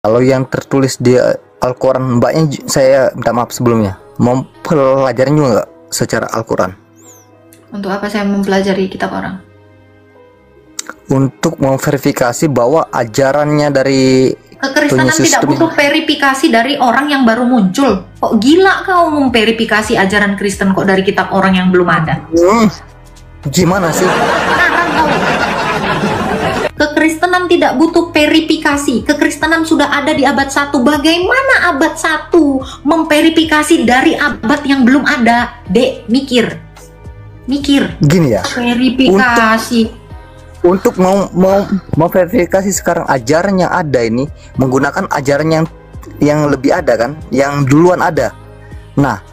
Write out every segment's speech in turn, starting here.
Kalau yang tertulis di Al-Quran, mbaknya saya minta maaf sebelumnya, mau pelajarin juga nggak secara Al-Quran? Untuk apa saya mempelajari kitab orang? Untuk memverifikasi bahwa ajarannya dari Kekristenan Yesus tidak butuh verifikasi dari orang yang baru muncul. Kok gila kau memverifikasi ajaran Kristen kok dari kitab orang yang belum ada? Gimana sih? Ngarang kau. Kekristenan tidak butuh verifikasi. Kekristenan sudah ada di abad 1. Bagaimana abad 1 memverifikasi dari abad yang belum ada? Dek, mikir. Gini ya. Verifikasi. Untuk mau memverifikasi sekarang ajaran yang ada ini menggunakan ajaran yang lebih ada kan, yang duluan ada. Nah,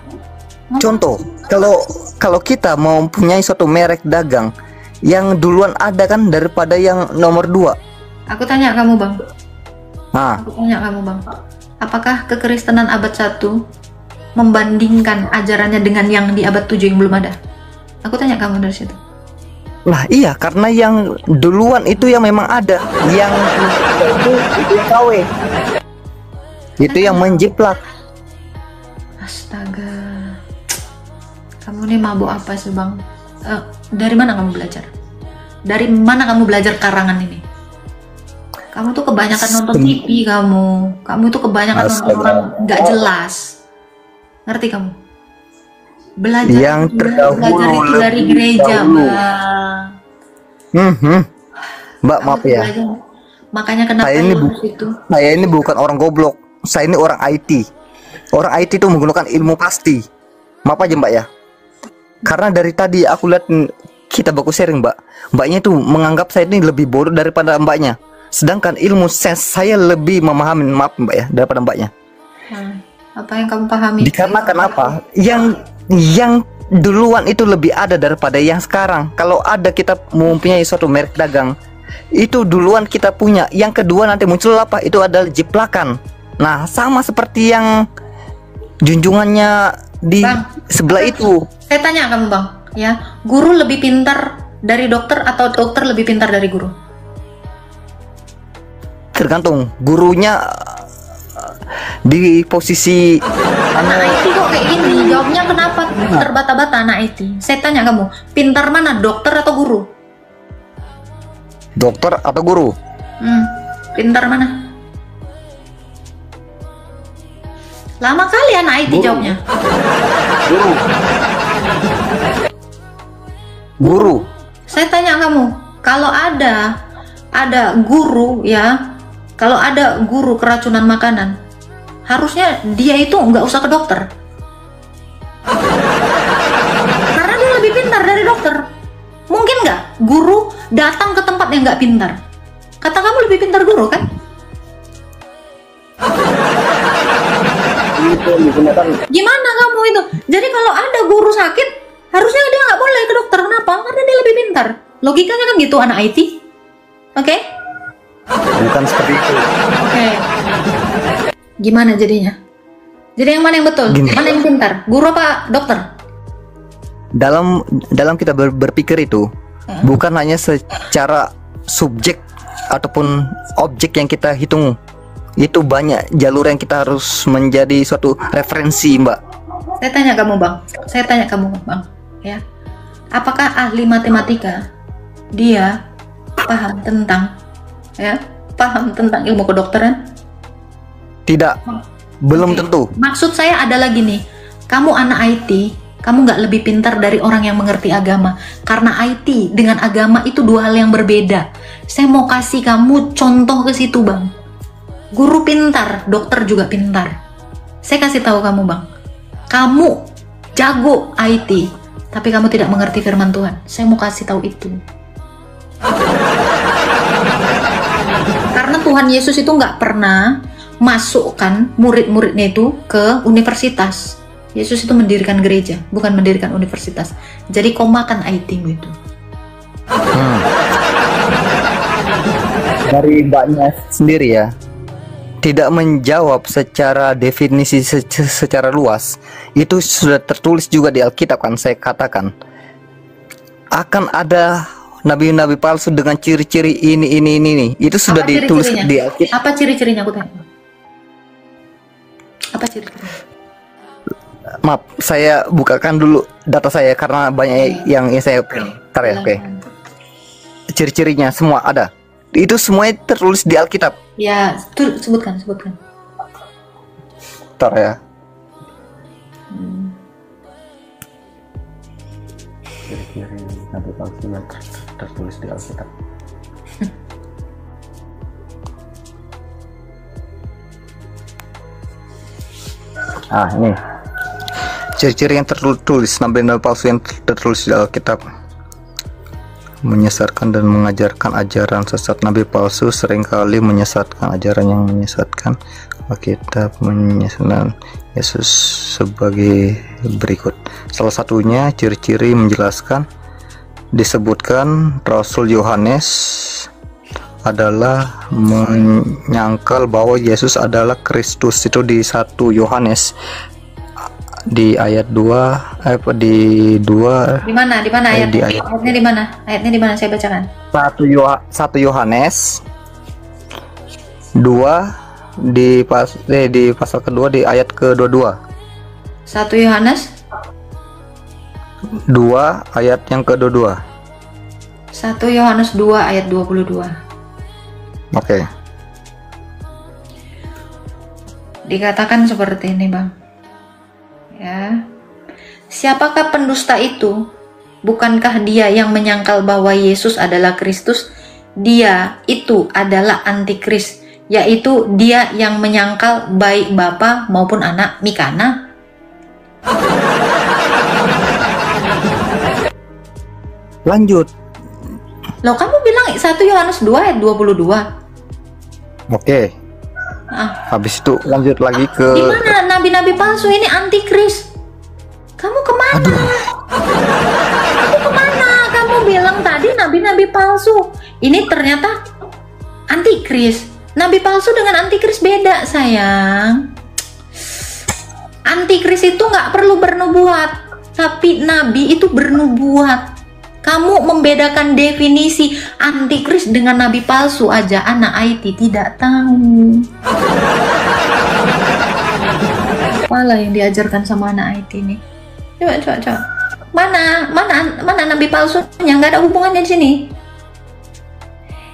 contoh kalau kita mau mempunyai suatu merek dagang yang duluan ada kan daripada yang nomor 2. Aku tanya kamu, Bang. Nah, Aku tanya kamu, Bang. Apakah kekristenan abad 1 membandingkan ajarannya dengan yang di abad 7 yang belum ada? Aku tanya kamu dari situ. lah iya, karena yang duluan itu yang memang ada, yang itu yang KW, itu yang menjiplak. Astaga, kamu nih mabuk apa sih, Bang? Dari mana kamu belajar? Dari mana kamu belajar karangan ini? Kamu tuh kebanyakan nonton TV, kamu tuh kebanyakan nonton orang nggak jelas. Ngerti kamu? Belajar Yang belajar itu dari gereja, Bang. Mbak, maaf ya. Makanya kenapa saya ini bukan orang goblok. Saya ini orang IT. Orang IT itu menggunakan ilmu pasti. Maaf aja, Mbak ya. Karena dari tadi aku lihat kita baku sharing, Mbak. Mbaknya itu menganggap saya ini lebih bodoh daripada mbaknya. Sedangkan ilmu saya lebih memahami, maaf Mbak ya, daripada mbaknya. Apa yang kamu pahami? Dikarenakan apa? Yang duluan itu lebih ada daripada yang sekarang. Kalau ada kita mempunyai suatu merek dagang, itu duluan kita punya. Yang kedua nanti muncul apa? Itu adalah jiplakan. Nah, sama seperti yang junjungannya di sebelah itu. Saya tanya kamu, Bang, ya, guru lebih pintar dari dokter atau dokter lebih pintar dari guru? Tergantung gurunya di posisi anak IT kok kayak gini. Jawabnya kenapa terbata-bata anak IT? Saya tanya kamu, pintar mana, dokter atau guru? Dokter atau guru? Pintar mana? Lama kali anak IT jawabnya. Guru. Saya tanya kamu, kalau ada guru ya, kalau ada guru keracunan makanan, harusnya dia itu nggak usah ke dokter. Karena dia lebih pintar dari dokter. Mungkin nggak guru datang ke tempat yang nggak pintar? Kata kamu lebih pintar guru kan? Gimana kamu itu? Jadi kalau ada guru sakit, harusnya dia nggak boleh ke dokter. Kenapa? Karena dia lebih pintar. Logikanya kan gitu anak IT. Oke? Bukan seperti itu. Oke. Gimana jadinya? Jadi yang mana yang betul? Mana yang pintar? Guru apa dokter? Dalam kita berpikir itu bukan hanya secara subjek ataupun objek yang kita hitung. Itu banyak jalur yang kita harus menjadi suatu referensi, Mbak. Saya tanya kamu, Bang, ya. Apakah ahli matematika dia paham tentang ilmu kedokteran? Tidak, belum tentu. Maksud saya adalah gini, kamu anak IT, kamu nggak lebih pintar dari orang yang mengerti agama. Karena IT dengan agama itu dua hal yang berbeda. Saya mau kasih kamu contoh ke situ, Bang. Guru pintar, dokter juga pintar. Saya kasih tahu kamu, Bang. Kamu jago IT, tapi kamu tidak mengerti firman Tuhan. Saya mau kasih tahu itu. Karena Tuhan Yesus itu nggak pernah masukkan murid-muridnya itu ke universitas. Yesus itu mendirikan gereja, bukan mendirikan universitas. Jadi kau makan IT itu. Dari mbaknya sendiri ya, tidak menjawab secara definisi secara luas. Itu sudah tertulis juga di Alkitab kan, saya katakan. Akan ada nabi-nabi palsu dengan ciri-ciri ini. Itu sudah ditulis di Alkitab. Apa ciri-cirinya, aku tanya? Apa ciri-ciri? Maaf, saya bukakan dulu data saya karena banyak yang saya Bentar ya, oke. Ciri-cirinya semua ada. Itu semuanya tertulis di Alkitab. Ya, tuh sebutkan. Bentar ya. Ciri-ciri nabi palsu yang tertulis di Alkitab. Ini ciri-ciri yang tertulis nabi-nabi palsu yang tertulis di Alkitab: menyesatkan dan mengajarkan ajaran sesat. Nabi palsu seringkali menyesatkan ajaran yang menyesatkan. Alkitab menyesatkan Yesus sebagai berikut. Salah satunya ciri-ciri menjelaskan, disebutkan Rasul Yohanes adalah menyangkal bahwa Yesus adalah Kristus. Itu di 1 Yohanes di ayat 2 di 2 Di mana ayat? Ayatnya di mana? Ayatnya di mana? Saya bacakan. 1 Yohanes 2 di pasal kedua di ayat ke-22. 1 Yohanes 2 ayat yang ke-22. 1 Yohanes 2 ayat 22. Oke. Dikatakan seperti ini, Bang. Ya. Siapakah pendusta itu? Bukankah dia yang menyangkal bahwa Yesus adalah Kristus? Dia itu adalah antikris, yaitu dia yang menyangkal baik bapa maupun anak Mikana. Lanjut. Loh, kamu bilang 1 Yohanes 2 ayat 22. Oke. Habis itu lanjut lagi ke Di mana nabi-nabi palsu ini antikris? Kamu kemana? Kamu bilang tadi nabi-nabi palsu. Ini ternyata antikris. Nabi palsu dengan antikris beda, sayang. Antikris itu nggak perlu bernubuat, tapi nabi itu bernubuat. Kamu membedakan definisi antikris dengan nabi palsu aja anak IT tidak tahu. Apalah yang diajarkan sama anak IT ini? Coba. Mana nabi palsunya? Nggak ada hubungannya di sini.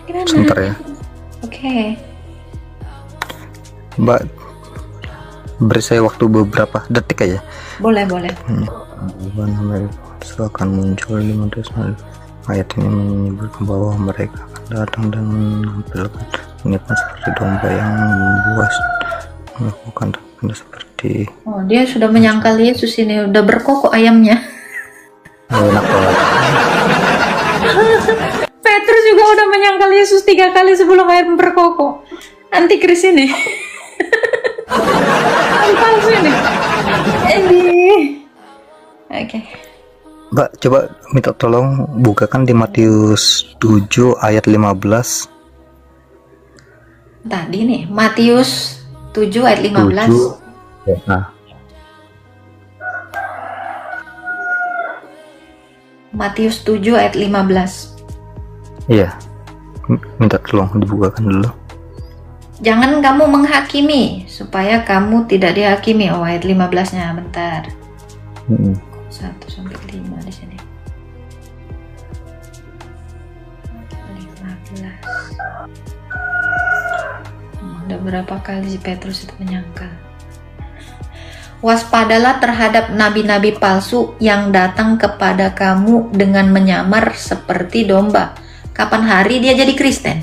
Gimana? Sebentar ya. Oke. Mbak, beri saya waktu beberapa detik aja. Boleh. Akan muncul di media. Ayat ini menyebutkan bahwa mereka akan datang dan menampilkan menipu seperti domba yang buas, melakukan tanda seperti. Oh, dia sudah menyangkal Yesus ini, udah berkokok ayamnya. Enak banget. Petrus juga udah menyangkal Yesus 3 kali sebelum ayam berkokok. Antikris ini. Palsu ini. Oke. Mbak, coba minta tolong bukakan di Matius 7 ayat 15. Tadi nih, Matius 7 ayat 15. 7. Nah. Matius 7 ayat 15. Iya. Minta tolong dibukakan dulu. Jangan kamu menghakimi supaya kamu tidak dihakimi. Oh, ayat 15-nya bentar. 1-5 di sini. 15. Udah berapa kali si Petrus itu menyangkal. Waspadalah terhadap nabi-nabi palsu yang datang kepada kamu dengan menyamar seperti domba. Kapan hari dia jadi Kristen?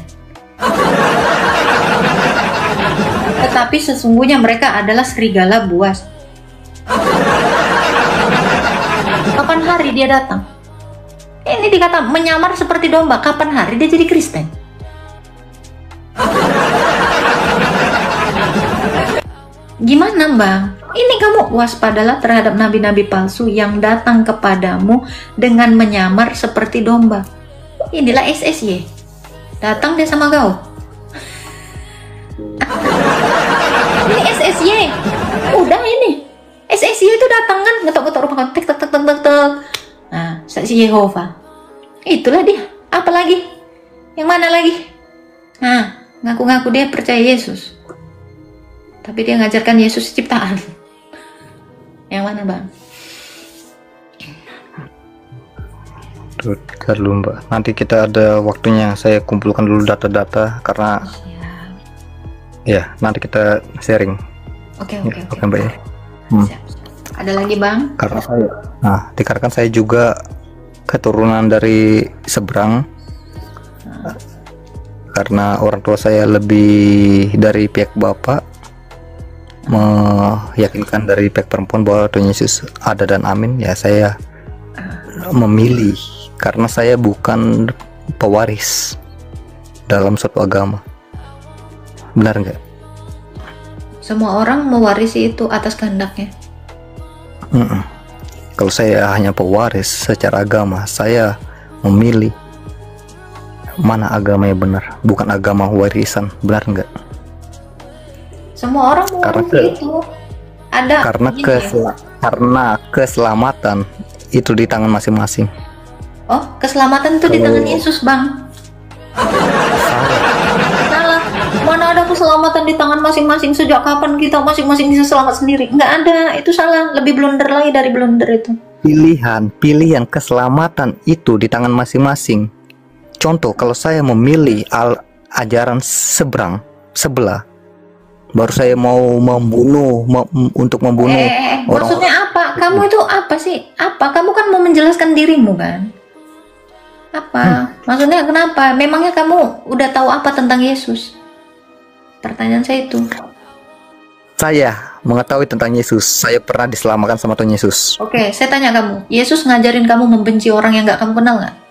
Tetapi sesungguhnya mereka adalah serigala buas. Kapan hari dia datang? Ini dikata menyamar seperti domba. Kapan hari dia jadi Kristen? Gimana, Bang? Ini kamu waspadalah terhadap nabi-nabi palsu yang datang kepadamu dengan menyamar seperti domba. Inilah SSY. Datang dia sama kau. Ini SSY. Udah ini. SSY itu datang kan ngetok-ngetok rumah tek. Nah, saksi Yehova. Itulah dia. Apa lagi? Yang mana lagi? Nah, ngaku-ngaku dia percaya Yesus. Tapi dia ngajarkan Yesus ciptaan. Yang mana, Bang? Tuh, dulu Mbak. Nanti kita ada waktunya, saya kumpulkan dulu data-data karena ya nanti kita sharing. Oke, Mbak ya. Siap. Ada lagi, Bang? Dikarenakan saya juga keturunan dari seberang. Karena orang tua saya lebih dari pihak bapak meyakinkan dari pihak perempuan bahwa Tuhan Yesus ada dan amin, ya saya memilih karena saya bukan pewaris dalam suatu agama. Benar nggak? Semua orang mewarisi itu atas kehendaknya. Kalau saya hanya pewaris secara agama, saya memilih mana agama yang benar, bukan agama warisan. Benar nggak? Semua orang mewarisi itu. Ada karena keselamatan itu di tangan masing-masing. Oh, keselamatan itu di tangan Yesus, Bang. Salah. Mana ada keselamatan di tangan masing-masing? Sejak kapan kita masing-masing bisa selamat sendiri? Nggak ada. Itu salah. Lebih blunder lagi dari blunder itu. Pilihan keselamatan itu di tangan masing-masing. Contoh, kalau saya memilih ajaran sebelah, baru saya mau untuk membunuh orang. Maksudnya apa? Kamu itu apa sih? Apa? Kamu kan mau menjelaskan dirimu kan? Apa? Maksudnya kenapa? Memangnya kamu udah tahu apa tentang Yesus? Pertanyaan saya itu. Saya mengetahui tentang Yesus. Saya pernah diselamatkan sama Tuhan Yesus. Oke, saya tanya kamu. Yesus ngajarin kamu membenci orang yang nggak kamu kenal nggak?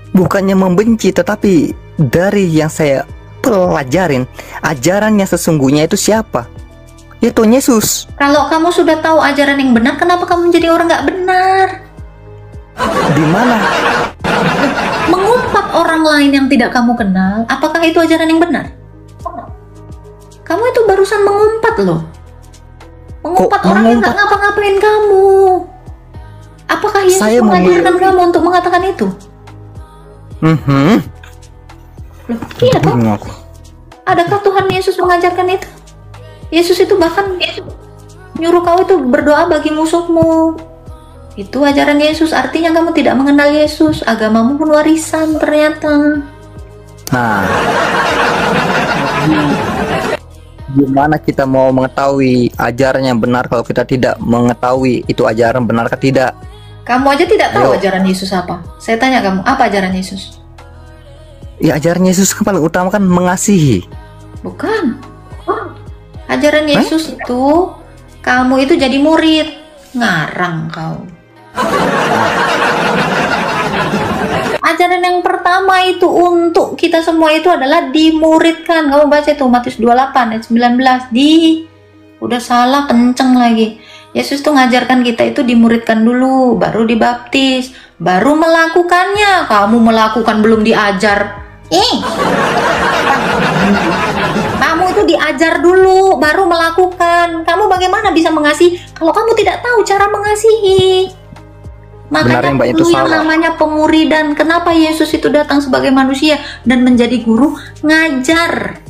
Bukannya membenci, tetapi dari yang saya pelajarin, ajaran yang sesungguhnya itu siapa? Ya Tuhan Yesus. Kalau kamu sudah tahu ajaran yang benar, kenapa kamu jadi orang nggak benar? Di mana? Mengumpat orang lain yang tidak kamu kenal, apakah itu ajaran yang benar? Kamu itu barusan mengumpat loh. Mengumpat orang yang nggak ngapa-ngapain kamu. Apakah Yesus mengajarkan kamu untuk mengatakan itu? Loh, iya toh? Adakah Tuhan Yesus mengajarkan itu? Yesus itu bahkan nyuruh kau itu berdoa bagi musuhmu. Itu ajaran Yesus, artinya kamu tidak mengenal Yesus. Agamamu pun warisan ternyata. Nah, gimana kita mau mengetahui ajaran yang benar kalau kita tidak mengetahui itu ajaran benarkah tidak? Kamu aja tidak tahu ajaran Yesus apa. Saya tanya kamu, apa ajaran Yesus? Ya, ajaran Yesus kan paling utama kan mengasihi. Bukan. Ajaran Yesus itu kamu itu jadi murid. Ngarang kau. Ajaran yang pertama itu untuk kita semua itu adalah dimuridkan. Kamu baca itu Matius 28 ayat 19. Udah salah kenceng lagi. Yesus tuh ngajarkan kita itu dimuridkan dulu, baru dibaptis, baru melakukannya. Kamu melakukan belum diajar. Kamu itu diajar dulu, baru melakukan. Kamu bagaimana bisa mengasihi kalau kamu tidak tahu cara mengasihi? Makanya perlu yang namanya pemuridan. Kenapa Yesus itu datang sebagai manusia dan menjadi guru? Ngajar.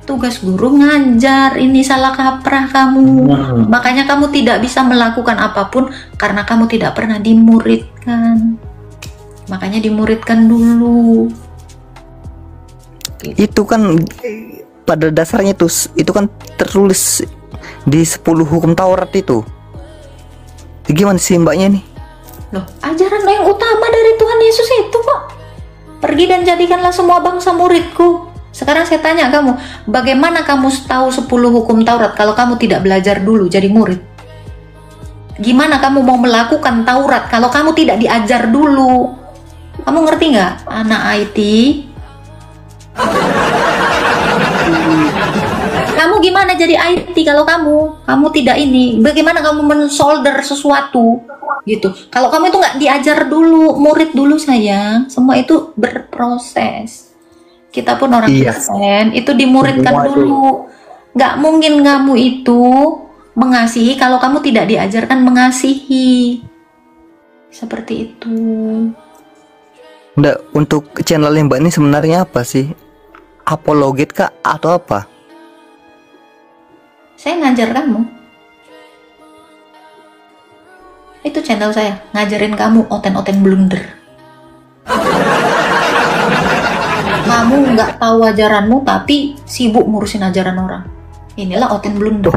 Tugas guru ngajar. Ini salah kaprah kamu. Makanya kamu tidak bisa melakukan apapun karena kamu tidak pernah dimuridkan. Makanya dimuridkan dulu. Itu kan pada dasarnya itu kan tertulis di 10 hukum Taurat itu. Gimana sih mbaknya nih? Loh, ajaran yang utama dari Tuhan Yesus itu kok. Pergi dan jadikanlah semua bangsa muridku. Sekarang saya tanya kamu, bagaimana kamu tahu 10 hukum Taurat kalau kamu tidak belajar dulu jadi murid? Gimana kamu mau melakukan Taurat kalau kamu tidak diajar dulu? Kamu ngerti nggak, anak IT? Kamu gimana jadi IT kalau kamu tidak ini? Bagaimana kamu mensolder sesuatu gitu? Kalau kamu itu nggak diajar dulu, murid dulu sayang. Semua itu berproses. Kita pun orang Kristen itu dimuridkan dulu. Nggak mungkin kamu itu mengasihi kalau kamu tidak diajarkan mengasihi. Seperti itu. Nggak, untuk channel yang mbak ini sebenarnya apa sih? Apologet kah atau apa? Saya ngajar kamu. Itu channel saya, ngajarin kamu oten-oten blunder. Kamu nggak tahu ajaranmu tapi sibuk ngurusin ajaran orang. Inilah oten blunder.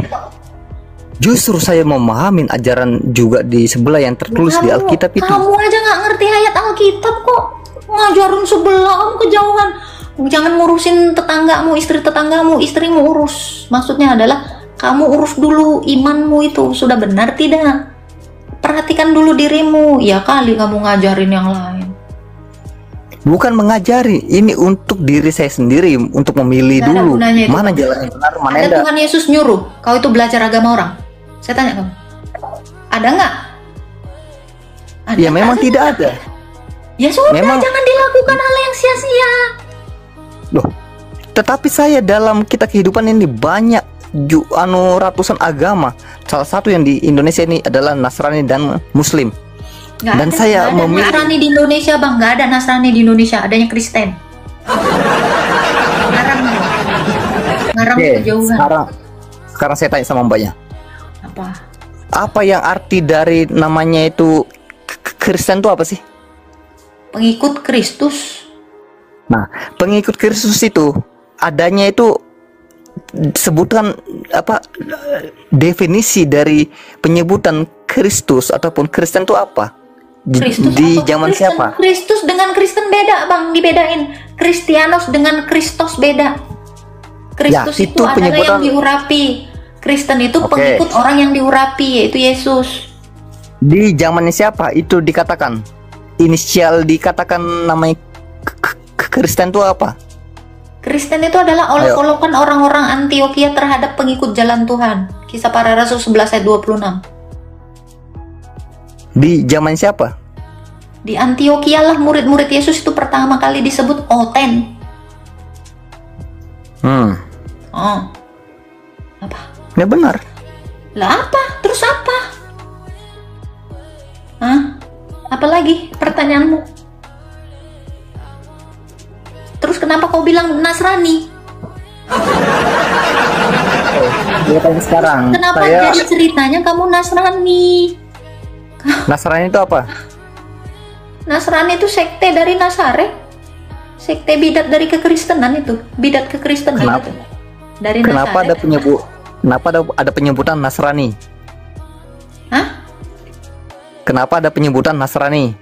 Justru saya memahamin ajaran juga di sebelah yang tertulis di Alkitab itu. Kamu aja nggak ngerti ayat Alkitab kok ngajarin sebelah, kamu kejauhan. Jangan ngurusin tetanggamu, istrimu urus. Maksudnya adalah kamu urus dulu imanmu itu sudah benar tidak? Perhatikan dulu dirimu. Ya kali kamu ngajarin yang lain. Bukan mengajari, ini untuk diri saya sendiri, untuk memilih dulu mana jalan yang benar, mana ada enggak. Tuhan Yesus nyuruh kau itu belajar agama orang? Saya tanya kamu, ada nggak? Ya memang tidak ada. Ya sudah, Memang- jangan dilakukan hal yang sia-sia. Loh, tetapi saya dalam kita kehidupan ini banyak ratusan agama. Salah satu yang di Indonesia ini adalah Nasrani dan Muslim. Nggak Dan ada, saya nggak ada memilih- Nasrani di Indonesia bang, nggak ada Nasrani di Indonesia, adanya Kristen. Ngarang Oke, kejauhan. sekarang saya tanya sama mbaknya. Apa? Yang arti dari namanya itu Kristen itu apa sih? Pengikut Kristus. Nah, pengikut Kristus itu adanya itu sebutan apa, definisi dari penyebutan Kristus ataupun Kristen itu apa? Kristus Di apa? zaman Kristen. siapa? Kristus dengan Kristen beda bang, dibedain. Kristianos dengan Kristus beda. Kristus Ya, itu itu adalah penyebutan- yang diurapi. Kristen itu Oke. pengikut orang yang diurapi, yaitu Yesus. Di zamannya siapa itu dikatakan? Inisial dikatakan namanya Kristen itu apa? Kristen itu adalah olok-olokan orang-orang Antioquia terhadap pengikut jalan Tuhan. Kisah Para Rasul 11 ayat 26. Di zaman siapa? Di Antioquia lah murid-murid Yesus itu pertama kali disebut oten. Oh. Apa? Ya benar. Lah apa? Terus apa? Hah? Apa lagi pertanyaanmu? Terus kenapa kau bilang Nasrani? Dia tanya sekarang. Kenapa Saya jadi ceritanya kamu Nasrani? Nasrani itu apa? Nasrani itu sekte dari Nazaret. Sekte bidat dari kekristenan itu. Bidat kekristenan Kenapa? itu. Dari Kenapa ada Nazaret. Kenapa ada penyebutan Nasrani? Hah? Kenapa ada penyebutan Nasrani?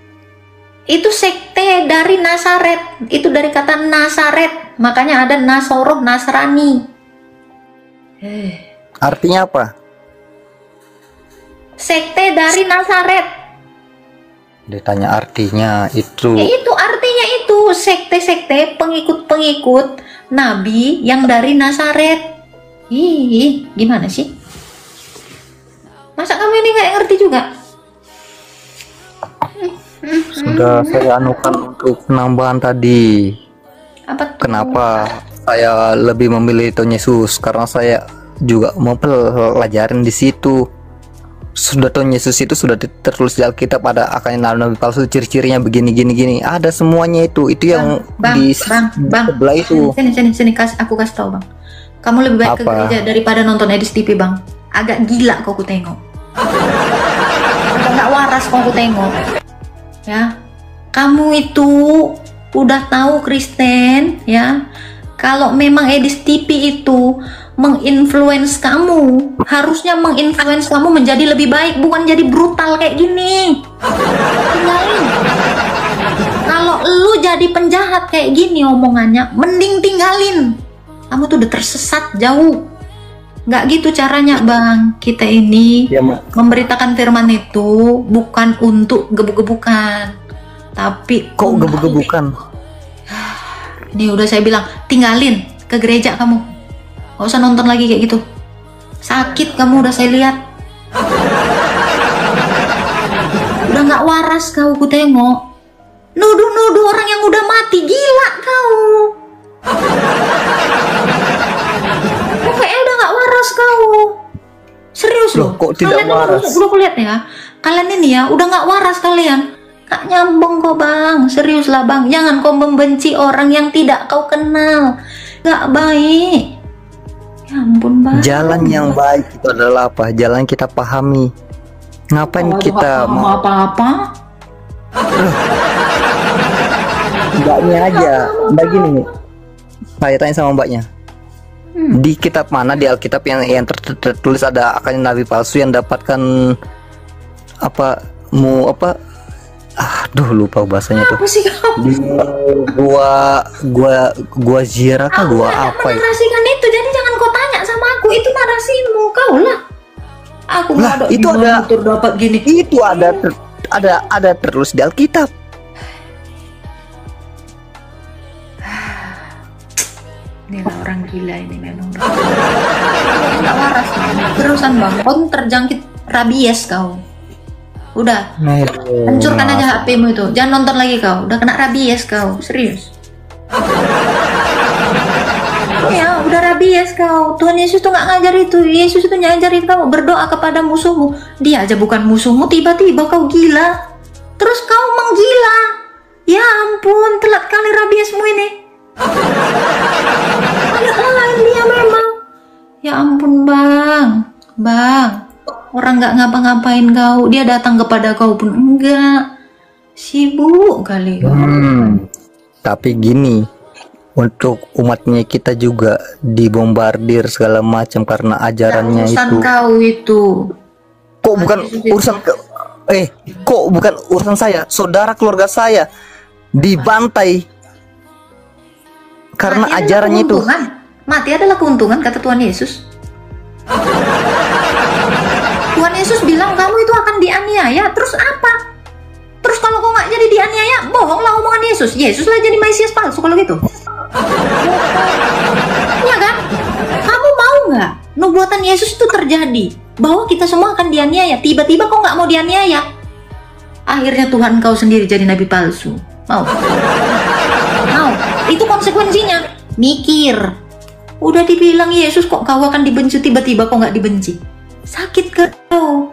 Itu sekte dari Nazaret. Itu dari kata Nazaret. Makanya ada Nasoroh, Nasrani. Artinya apa? Sekte dari Nazaret. Ditanya artinya itu. Ya itu artinya itu sekte-sekte pengikut-pengikut Nabi yang dari Nazaret. Ih, gimana sih? Masa kamu ini nggak ngerti juga? Sudah saya anukan untuk penambahan tadi. Apa tuh? Kenapa saya lebih memilih Tuhan Yesus? Karena saya juga mau pelajarin di situ. Sudah Tuhan Yesus itu sudah tertulis di Alkitab, ada akan nabi palsu, ciri-cirinya begini gini. Ada semuanya itu yang di sebelah itu. Sini aku kasih tahu bang. Kamu lebih baik ke Apa? gereja daripada nonton Edis TV bang. Agak gila kau ku tengok. Agak nggak waras kau ku tengok. Ya, kamu itu udah tahu Kristen ya. Kalau memang Edis TV itu menginfluence kamu, harusnya menginfluence kamu menjadi lebih baik, bukan jadi brutal kayak gini. Tinggalin. Kalau lu jadi penjahat kayak gini omongannya, mending tinggalin. Kamu tuh udah tersesat jauh. Nggak gitu caranya bang. Kita ini Ya, Mak. memberitakan firman itu bukan untuk gebuk-gebukan, tapi Kok gebuk-gebukan? Ini udah saya bilang, tinggalin ke gereja kamu. Gak usah nonton lagi kayak gitu. Sakit kamu udah saya lihat. Udah gak waras kau ku tengok. Nuduh-nuduh orang yang udah mati, gila kau. Pokoknya udah gak waras kau. Serius Loh, loh. kok tidak waras? Aku lihat ya. Kalian ini ya udah gak waras kalian. Gak nyambung kok bang. Serius lah bang. Jangan kau membenci orang yang tidak kau kenal. Gak baik. Ya ampun bang. Jalan yang baik itu adalah apa? Jalan kita pahami. Ngapain kita mau apa-apa? Mbaknya aja, mbak gini nih. Saya tanya sama mbaknya. Di kitab mana di Alkitab yang tertulis ada akan nabi palsu yang dapatkan apa aduh lupa bahasanya tuh. Apa sih kamu? Di gua Zira kah gua apa ya? Narasikan itu, jadi jangan kau tanya sama aku, itu narasimu kau lah. Aku Lah, ada itu ada terdapat gini. Itu ada tertulis di Alkitab. Inilah orang gila ini memang. Nggak waras terusan bang. Kau terjangkit rabies kau. Udah, hancurkan aja HP-mu itu. Jangan nonton lagi kau. Udah kena rabies kau, serius. Ya, udah rabies kau. Tuhan Yesus tuh nggak ngajar itu. Yesus itu ngajarin kamu berdoa kepada musuhmu. Dia aja bukan musuhmu, tiba-tiba kau gila. Terus kau menggila. Ya ampun, telat kali rabiesmu ini. Ada lain dia memang. Ya ampun bang. Orang nggak ngapa-ngapain kau, dia datang kepada kau pun enggak. Sibuk kali kau. Tapi gini, untuk umatnya kita juga dibombardir segala macam karena ajarannya urusan itu. Kau itu. Kok bukan urusan kok bukan urusan saya, saudara keluarga saya dibantai karena ajarannya itu. Mati adalah keuntungan kata Tuhan Yesus. Tuhan Yesus bilang kamu itu akan dianiaya. Terus apa? Terus kalau kau nggak jadi dianiaya, bohonglah omongan Yesus. Yesuslah jadi Mesias palsu kalau gitu. Ya kan? Kamu mau nggak nubuatan Yesus itu terjadi? Bahwa kita semua akan dianiaya. Tiba-tiba kau nggak mau dianiaya. Akhirnya Tuhan kau sendiri jadi nabi palsu. Mau? Mau? Itu konsekuensinya. Mikir. Udah dibilang Yesus kok kau akan dibenci, tiba-tiba kau nggak dibenci. Sakit kau.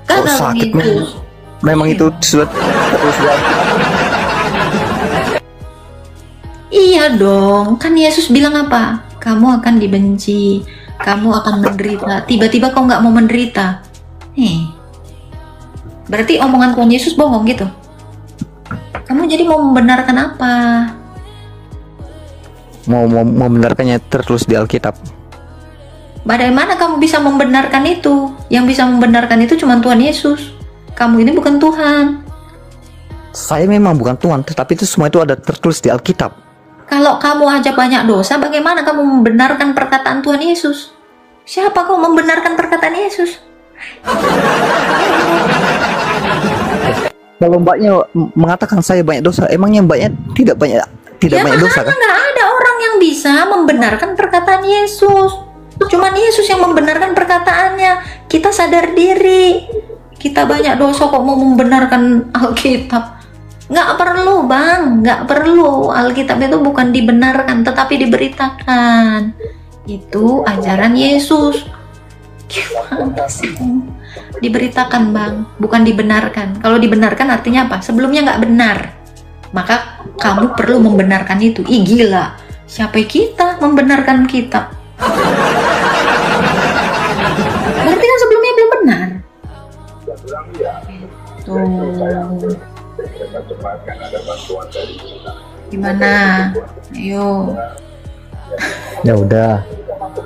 Gagal sakit itu. Memang itu sudah terus. Iya dong, kan Yesus bilang apa? Kamu akan dibenci, kamu akan menderita. Tiba-tiba kau nggak mau menderita. Berarti omongan Tuhan Yesus bohong gitu. Kamu jadi mau membenarkan apa? Mau membenarkannya tertulis di Alkitab. Bagaimana kamu bisa membenarkan itu? Yang bisa membenarkan itu cuma Tuhan Yesus. Kamu ini bukan Tuhan. Saya memang bukan Tuhan, tetapi itu semua itu ada tertulis di Alkitab. Kalau kamu aja banyak dosa, bagaimana kamu membenarkan perkataan Tuhan Yesus? Siapa kau membenarkan perkataan Yesus? Kalau mbaknya mengatakan saya banyak dosa, emangnya mbaknya tidak banyak dosa kan? Nggak ada orang yang bisa membenarkan perkataan Yesus. Cuman Yesus yang membenarkan perkataannya. Kita sadar diri. Kita banyak dosa kok mau membenarkan Alkitab. Nggak perlu bang, nggak perlu. Alkitab itu bukan dibenarkan, tetapi diberitakan. Itu ajaran Yesus. Gimana sih? Diberitakan bang, bukan dibenarkan. Kalau dibenarkan artinya apa? Sebelumnya nggak benar. Maka kamu perlu membenarkan itu. Ih gila, siapa kita membenarkan kitab? Berarti kan sebelumnya belum benar. Tuh. Gimana? Ayo. Ya udah.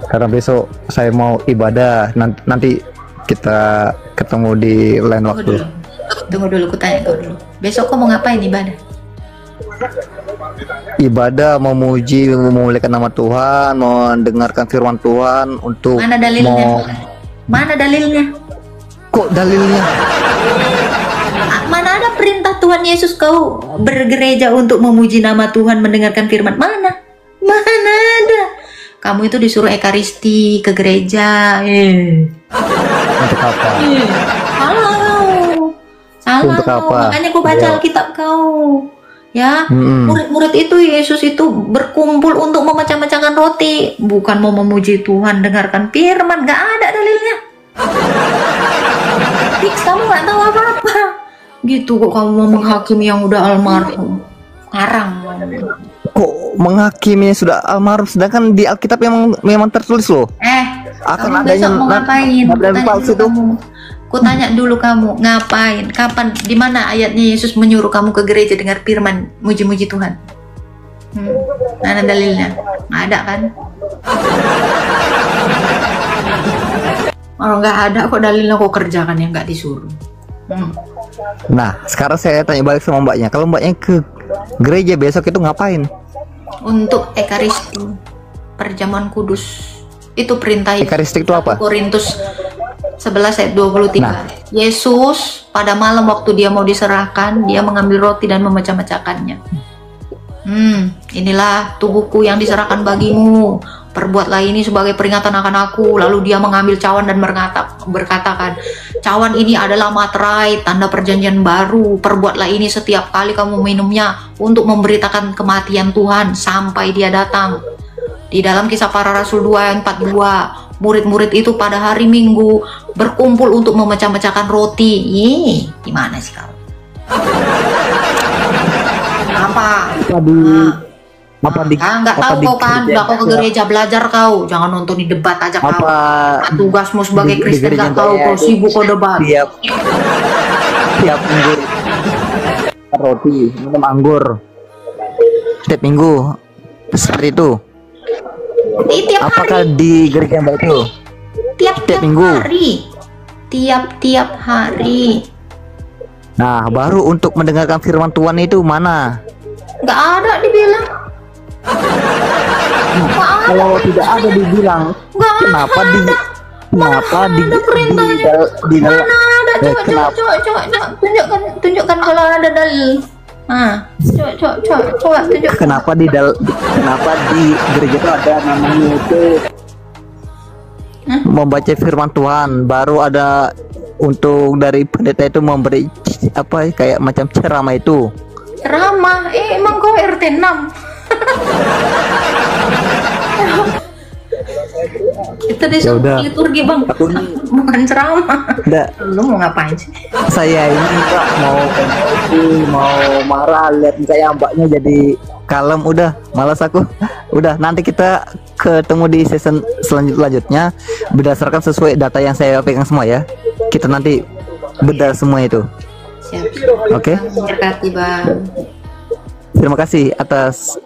Karena besok saya mau ibadah, nanti kita ketemu di lain waktu. Tunggu dulu, aku tanya kau dulu. Besok kau mau ngapain ibadah? Ibadah, memuji, memuliakan nama Tuhan, mendengarkan firman Tuhan untuk. Mana dalilnya? Mana dalilnya? Kok dalilnya? Mana ada perintah Tuhan Yesus kau bergereja untuk memuji nama Tuhan, mendengarkan firman? Mana? Mana ada? Kamu itu disuruh ekaristi ke gereja. Untuk apa? Salah. Untuk apa? Makanya kau baca Alkitab kau. Ya, murid-murid itu Yesus itu berkumpul untuk memecah-mecahkan roti, bukan mau memuji Tuhan, dengarkan firman. Gak ada dalilnya. Fix, kamu nggak tahu apa-apa. Gitu kok kamu mau menghakimi yang udah almarhum. Ngarang. Kok menghakimi sudah almarhum, sedangkan di Alkitab memang tertulis loh akan kamu adanya besok mau ngapain? nabi palsu itu. Ku tanya dulu kamu ngapain? Kapan? Di mana ayatnya Yesus menyuruh kamu ke gereja dengar firman muji-muji Tuhan? Mana dalilnya? Nggak ada kan? Orang nggak ada kok dalilnya, kok kerjakan yang nggak disuruh. Nah, sekarang saya tanya balik sama mbaknya, kalau mbaknya ke gereja besok itu ngapain? Untuk Ekaristi, perjamuan kudus. Itu perintah Ekaristi itu apa? Korintus 11 ayat 23. Nah. Yesus pada malam waktu dia mau diserahkan, dia mengambil roti dan memecah-mecahkannya. Inilah tubuhku yang diserahkan bagimu. Perbuatlah ini sebagai peringatan akan aku. Lalu dia mengambil cawan dan berkatakan, cawan ini adalah materai, tanda perjanjian baru. Perbuatlah ini setiap kali kamu minumnya untuk memberitakan kematian Tuhan sampai dia datang. Di dalam Kisah Para Rasul 2 ayat 42, murid-murid itu pada hari Minggu berkumpul untuk memecah-mecahkan roti. Gimana sih kau? Apa? Nggak tahu kau kan? Nggak kau ke gereja belajar kau? Jangan nonton di debat aja kau. Tugasmu sebagai Kristen nggak tahu kau sibuk kau debat. Tiap minggu roti, minum anggur. Tiap minggu seperti itu. Apakah di gereja mbak itu? Tiap minggu? Tiap hari. Nah, baru untuk mendengarkan firman Tuhan itu mana? Nggak ada dibilang. Kalau tidak ada dibilang, kenapa tunjukkan kalau ada dalil. Coba tunjuk. Kenapa di gereja itu ada namanya itu membaca firman Tuhan, baru ada untuk dari pendeta itu memberi apa kayak macam ceramah itu. Ceramah? Emang kau RT 6? Itu disuruh liturgi bang, bukan ceramah. Lu mau ngapain sih? Saya ini Mbak mau marah lihat saya mbaknya jadi kalem, udah malas aku. Udah, nanti kita ketemu di season selanjutnya berdasarkan sesuai data yang saya pegang semua ya. Kita nanti bedah semua itu. Siap. Oke. Terima bang. Terima kasih atas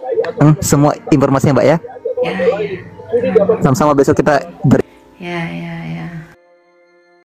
semua informasinya mbak ya. Ya. Sama-sama, besok kita Ya.